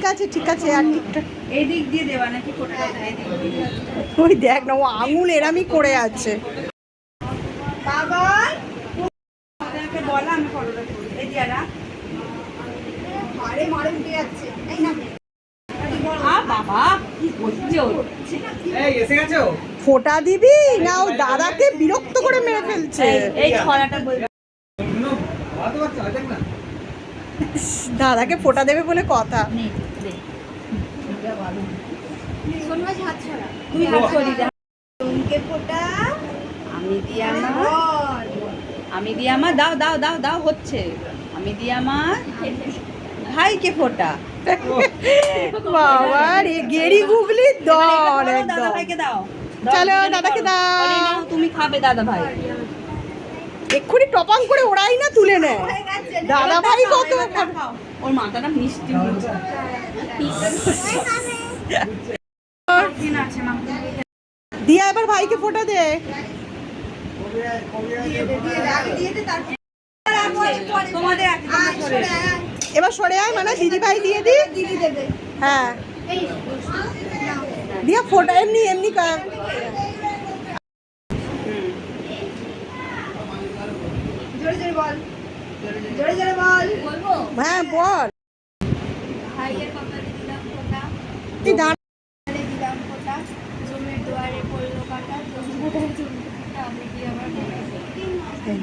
আছে ঠিক আছে আর ঠিকঠাক এই দিক দিয়ে দেবা নাকি ফোটাটা এদিক দিয়ে ওই দেখ না ও আঙুল এরামই করে আছে বাবা ওদেরকে বলা আমি ফটোটা করি এই দিয়ারা আরে মারে উঠে যাচ্ছে এই না বাবা কি করছো এই এসে গেছো ফোঁটা দিবি না ও দাদাকে বিরক্ত করে মেরে ফেলছে এই ছড়াটা বল শুনো ভালো বাচ্চা দেখ না দাদাকে ফোঁটা দেবে বলে কথা তুমি হাত ছড়ি দাও উনকে ফোটা আমি দিয়ে আমার দাও দাও দাও দাও হচ্ছে আমি দিয়ে আমার ভাইকে ফোটা বাবা রে গেরি গুগলি দন দাদা একদম ভাইকে দাও চলো দাদাকে দাও তুমি খাবে দাদা ভাই এক্ষুনি টপাং করে ওরাই না তুলে নেয় দাদা ভাই কত ওর মাথাটা মিষ্টি দিয়া এবার ভাইকে ফোঁটা দে তোমাদের এবার সরে আয় মানে দিদি ভাই দিয়ে দি হ্যাঁ দিয়া ফোঁটা এমনি এমনি হ্যাঁ বল তুই দাঁড়া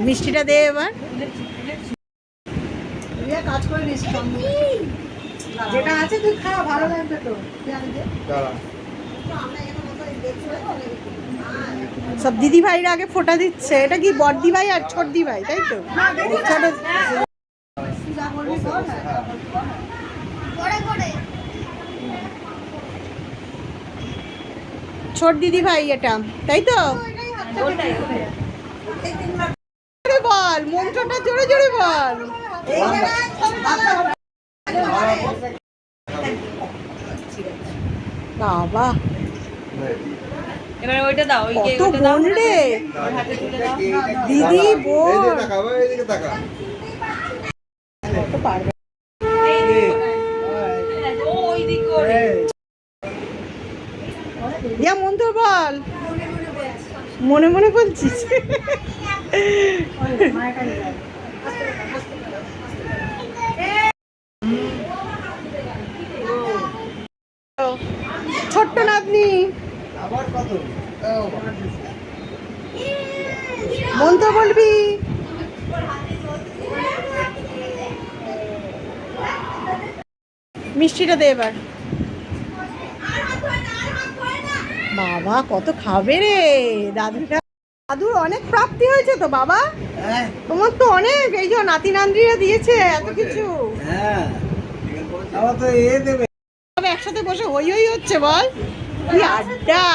মিষ্টিটা দে এবার কাজ করে নিস যেটা আছে তুই খা ভালো লাগবে তো সব দিদি ভাইরা আগে ফোঁটা দিচ্ছে এটা কি বড়দি ভাই আর ছোটদি ভাই তাই তো ছোট ছোট দিদি ভাই এটা তাই তো বল মন্ত্রটা জোরে জোরে বল বাবা এবারে ওইটা দাও ওই কত বোন রে দিদি বোন কত পারবে ওই দিক করে দিয়া মন্ত্র বল মনে মনে বলছিস ছোট্ট নাতনি মন্ত্র বলবি মিষ্টিটা দে এবার বাবা কত খাবে রে দাদুটা দাদুর অনেক প্রাপ্তি হয়েছে তো বাবা তোমার তো অনেক এই যে নাতি নাতনিরা দিয়েছে এত কিছু একসাথে বসে হই হই হচ্ছে বল কি আড্ডা